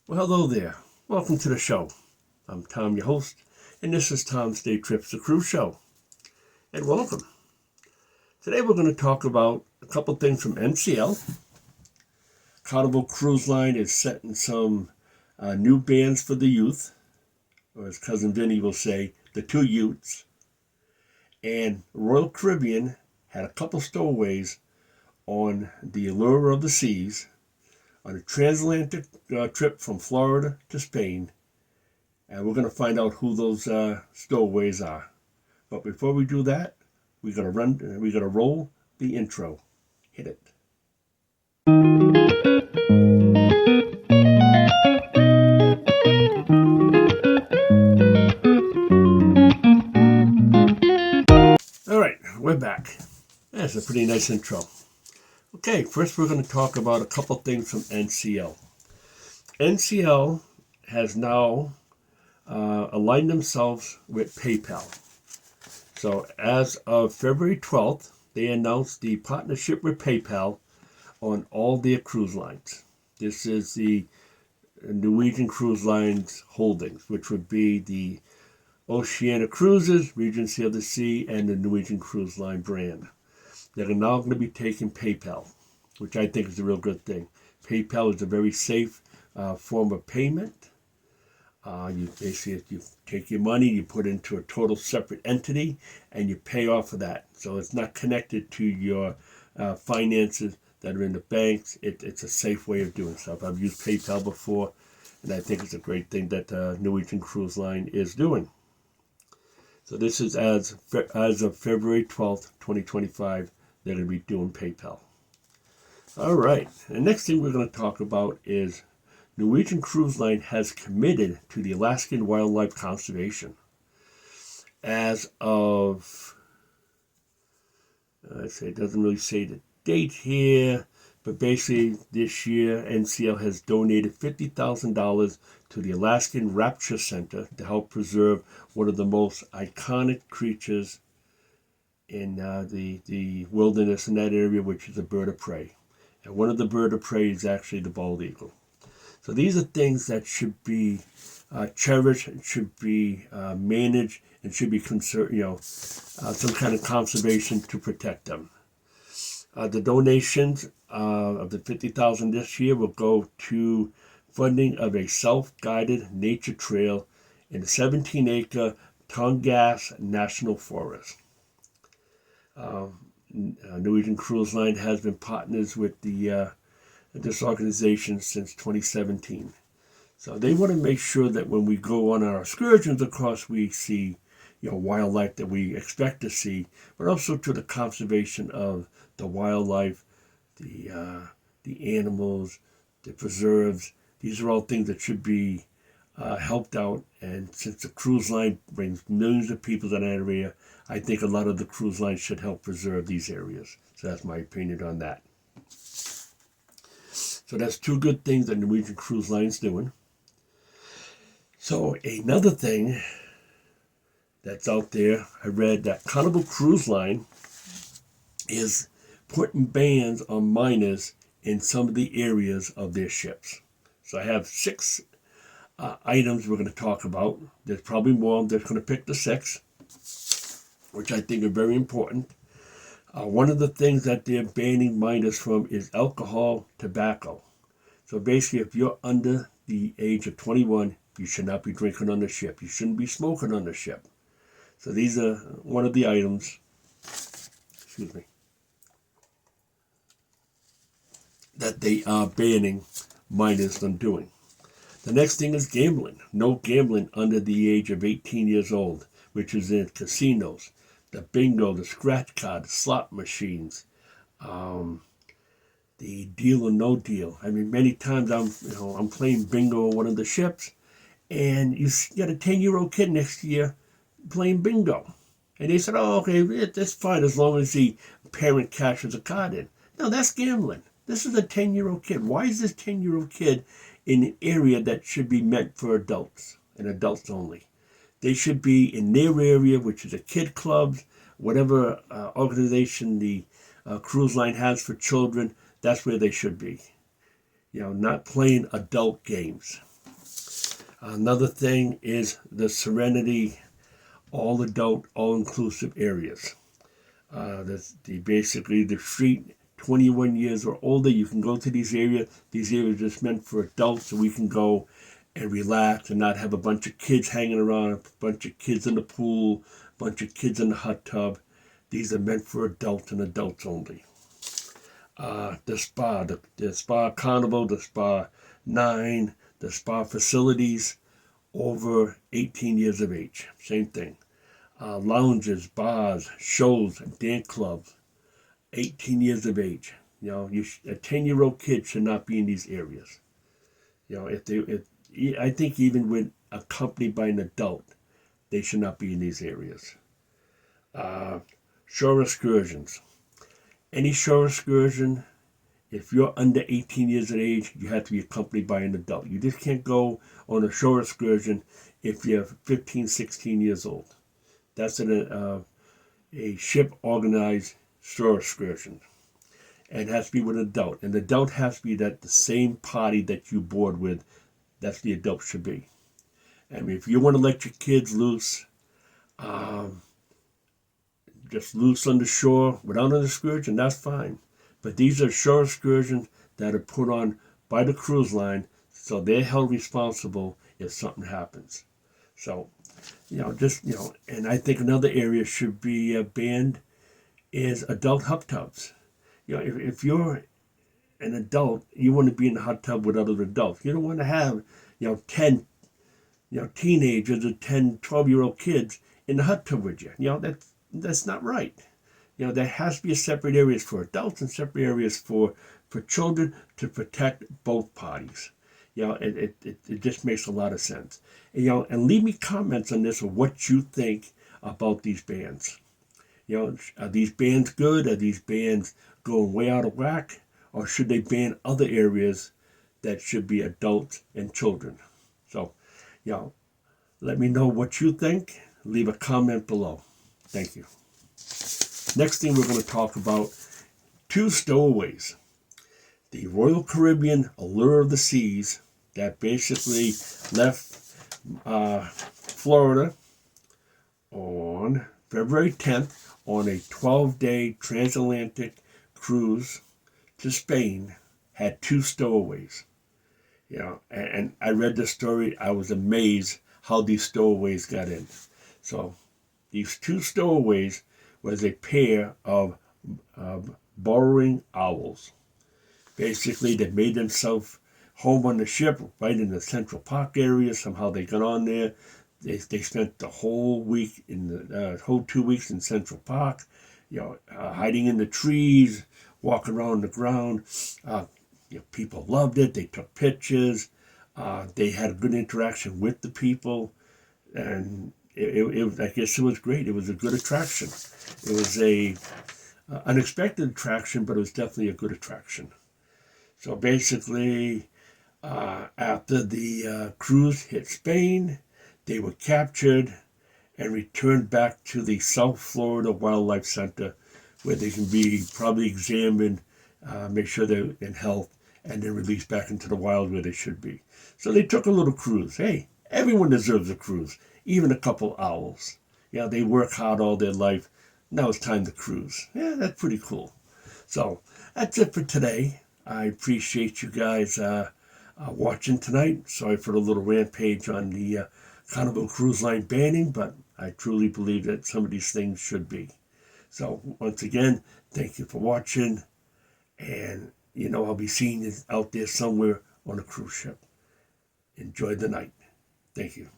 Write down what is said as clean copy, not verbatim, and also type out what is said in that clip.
Well, hello there. Welcome to the show. I'm Tom, your host, and this is Tom's Day Trips to Cruise Show. And welcome. Today we're going to talk about a couple things from NCL. Carnival Cruise Line is setting some new bands for the youth, or as Cousin Vinny will say, the two youths. And Royal Caribbean had a couple stowaways on the Allure of the Seas on a transatlantic trip from Florida to Spain. And we're going to find out who those stowaways are. But before we do that, we got to roll the intro. Hit it. All right, we're back. That's a pretty nice intro. Okay, first we're going to talk about a couple things from NCL. NCL has now aligned themselves with PayPal. So as of February 12th, they announced the partnership with PayPal on all their cruise lines. This is the Norwegian Cruise Lines holdings, which would be the Oceania Cruises, Regency of the Sea, and the Norwegian Cruise Line brand. They're now going to be taking PayPal, which I think is a real good thing. PayPal is a very safe form of payment. You take your money, you put it into a total separate entity, and you pay off of that. So it's not connected to your finances that are in the banks. It's a safe way of doing stuff. I've used PayPal before, and I think it's a great thing that Norwegian Cruise Line is doing. So this is as of February 12th, 2025, they're going to be doing PayPal. All right, the next thing we're going to talk about is Norwegian Cruise Line has committed to the Alaskan wildlife conservation. As of, it doesn't really say the date here, but basically this year NCL has donated $50,000 to the Alaskan Rapture Center to help preserve one of the most iconic creatures in the wilderness in that area, which is a bird of prey. And one of the bird of prey is actually the bald eagle. So these are things that should be cherished, should be managed, and should be some kind of conservation to protect them. The donations of the $50,000 this year will go to funding of a self-guided nature trail in the 17-acre Tongass National Forest. Norwegian Cruise Line has been partners with this organization since 2017. So they want to make sure that when we go on our excursions, of course, we see wildlife that we expect to see, but also to the conservation of the wildlife, the animals, the preserves. These are all things that should be helped out. And since the cruise line brings millions of people to that area, I think a lot of the cruise lines should help preserve these areas. So that's my opinion on that. So that's two good things that Norwegian Cruise Line is doing. So another thing that's out there, I read that Carnival Cruise Line is putting bans on minors in some of the areas of their ships. So I have 6 items we're going to talk about. There's probably more. I'm just going to pick the 6, which I think are very important. One of the things that they're banning minors from is alcohol, tobacco. So basically, if you're under the age of 21, you should not be drinking on the ship. You shouldn't be smoking on the ship. So these are one of the items, that they are banning minors from doing. The next thing is gambling. No gambling under the age of 18 years old, which is in casinos, the bingo, the scratch card, the slot machines, the deal or no deal. I mean, many times I'm playing bingo on one of the ships, and you got a 10-year-old kid next to you playing bingo. And they said, oh, okay, that's fine as long as the parent cashes a card in. No, that's gambling. This is a 10-year-old kid. Why is this 10-year-old kid in an area that should be meant for adults and adults only? They should be in their area, which is the kid clubs, whatever organization the cruise line has for children. That's where they should be. Not playing adult games. Another thing is the Serenity all-adult, all-inclusive areas. Basically the street, 21 years or older, you can go to these areas. These areas are just meant for adults, so we can go and relax and not have a bunch of kids hanging around, a bunch of kids in the pool, a bunch of kids in the hot tub. These are meant for adults and adults only. The spa Carnival, the spa 9, the spa facilities over 18 years of age. Same thing. Lounges, bars, shows, dance clubs, 18 years of age. A 10-year-old kid should not be in these areas. I think even when accompanied by an adult, they should not be in these areas. Shore excursions. Any shore excursion, if you're under 18 years of age, you have to be accompanied by an adult. You just can't go on a shore excursion if you're 15, 16 years old. That's a ship-organized shore excursion. And it has to be with an adult. And the adult has to be the same party that you board with. That's the adult should be. And if you want to let your kids loose, just loose on the shore without an excursion, that's fine. But these are shore excursions that are put on by the cruise line, so they're held responsible if something happens. So, and I think another area should be banned is adult hot tubs. If you're an adult, you want to be in the hot tub with other adults. You don't want to have, 10, teenagers or 10, 12-year-old kids in the hot tub with you. That's not right. There has to be separate areas for adults and separate areas for children to protect both parties. It just makes a lot of sense. And leave me comments on this of what you think about these bans. Are these bans good? Are these bans going way out of whack? Or should they ban other areas that should be adults and children? So, let me know what you think. Leave a comment below. Thank you. Next thing we're going to talk about, 2 stowaways. The Royal Caribbean Allure of the Seas that basically left Florida on February 10th on a 12-day transatlantic cruise to Spain had 2 stowaways. And I read the story. I was amazed how these stowaways got in. So these 2 stowaways was a pair of burrowing owls. Basically, they made themselves home on the ship, right in the Central Park area. Somehow they got on there. They spent the whole week whole 2 weeks in Central Park, hiding in the trees, walking around the ground. People loved it. They took pictures. They had a good interaction with the people, and I guess it was great. It was a good attraction. It was a unexpected attraction, but it was definitely a good attraction. So basically, after the cruise hit Spain, they were captured and returned back to the South Florida Wildlife Center, where they can be probably examined, make sure they're in health, and then released back into the wild where they should be. So they took a little cruise. Hey, everyone deserves a cruise, even a couple owls. They work hard all their life. Now it's time to cruise. Yeah, that's pretty cool. So that's it for today. I appreciate you guys watching tonight. Sorry for the little rampage on the Carnival Cruise Line banning, but I truly believe that some of these things should be. So once again, thank you for watching, and I'll be seeing you out there somewhere on a cruise ship. Enjoy the night. Thank you.